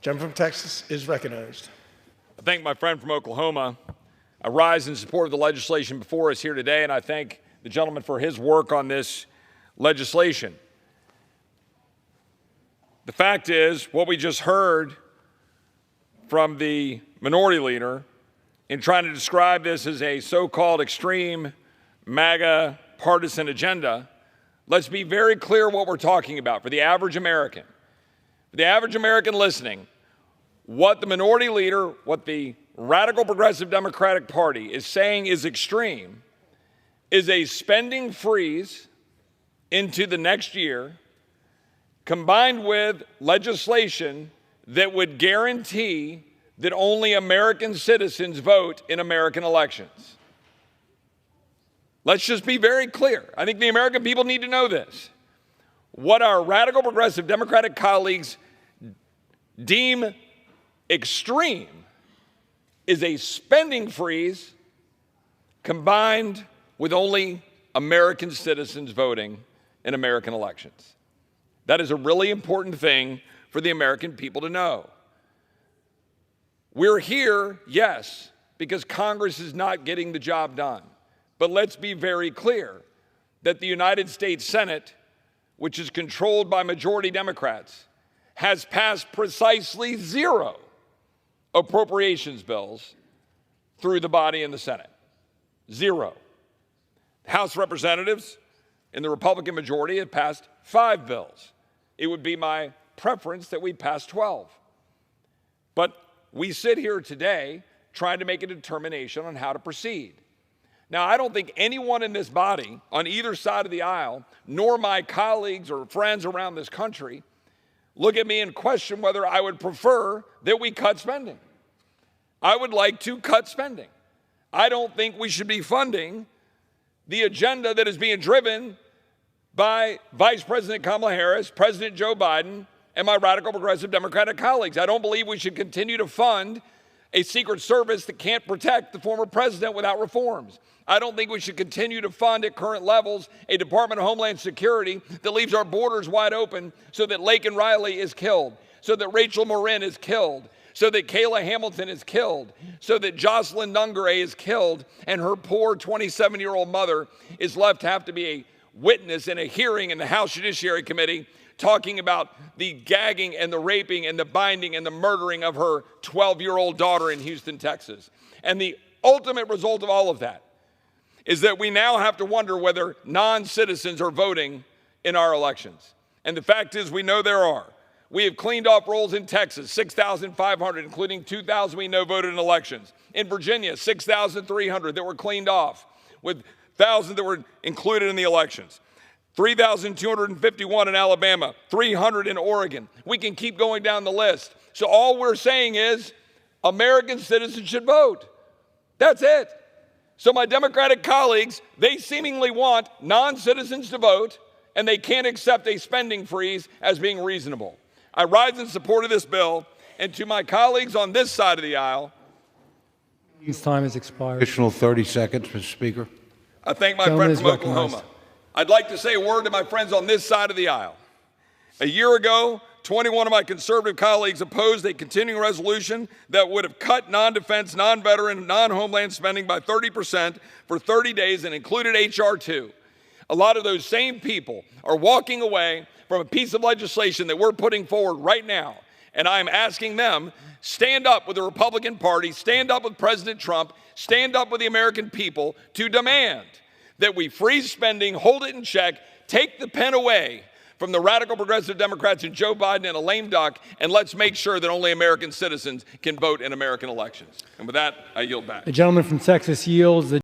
Gentleman from Texas is recognized. I thank my friend from Oklahoma. I rise in support of the legislation before us here today, and I thank the gentleman for his work on this legislation. The fact is, what we just heard from the minority leader in trying to describe this as a so-called extreme MAGA partisan agenda, let's be very clear what we're talking about for the average American. For the average American listening, what the minority leader, what the radical progressive Democratic Party is saying is extreme is a spending freeze into the next year combined with legislation that would guarantee that only American citizens vote in American elections. Let's just be very clear. I think the American people need to know this. What our radical progressive Democratic colleagues deem extreme is a spending freeze combined with only American citizens voting in American elections. That is a really important thing for the American people to know. We're here, yes, because Congress is not getting the job done. But let's be very clear that the United States Senate, which is controlled by majority Democrats, has passed precisely 0 appropriations bills through the body in the Senate. 0. House of Representatives in the Republican majority have passed 5 bills. It would be my preference that we pass 12. But we sit here today trying to make a determination on how to proceed. Now, I don't think anyone in this body on either side of the aisle, nor my colleagues or friends around this country, look at me and question whether I would prefer that we cut spending. I would like to cut spending. I don't think we should be funding the agenda that is being driven by Vice President Kamala Harris, President Joe Biden, and my radical progressive Democratic colleagues. I don't believe we should continue to fund a Secret Service that can't protect the former president without reforms. I don't think we should continue to fund at current levels a Department of Homeland Security that leaves our borders wide open so that Laken Riley is killed, so that Rachel Marin is killed, so that Kayla Hamilton is killed, so that Jocelyn Nungare is killed, and her poor 27-year-old mother is left to have to be a witness in a hearing in the House Judiciary Committee talking about the gagging and the raping and the binding and the murdering of her 12-year-old daughter in Houston, Texas. And the ultimate result of all of that is that we now have to wonder whether non-citizens are voting in our elections. And the fact is, we know there are. We have cleaned off rolls in Texas, 6,500, including 2,000 we know voted in elections. In Virginia, 6,300 that were cleaned off, with 1,000 that were included in the elections. 3,251 in Alabama, 300 in Oregon. We can keep going down the list. So all we're saying is American citizens should vote. That's it. So my Democratic colleagues, they seemingly want non-citizens to vote, and they can't accept a spending freeze as being reasonable. I rise in support of this bill, and to my colleagues on this side of the aisle, His time has expired. Additional 30 seconds, Mr. Speaker. I thank my friend from Oklahoma. I'd like to say a word to my friends on this side of the aisle. A year ago, 21 of my conservative colleagues opposed a continuing resolution that would have cut non-defense, non-veteran, non-homeland spending by 30% for 30 days and included H.R. 2. A lot of those same people are walking away from a piece of legislation that we're putting forward right now. And I'm asking them, stand up with the Republican Party, stand up with President Trump, stand up with the American people to demand that we freeze spending, hold it in check, take the pen away from the radical progressive Democrats and Joe Biden and a lame duck, and let's make sure that only American citizens can vote in American elections. And with that, I yield back. The gentleman from Texas yields.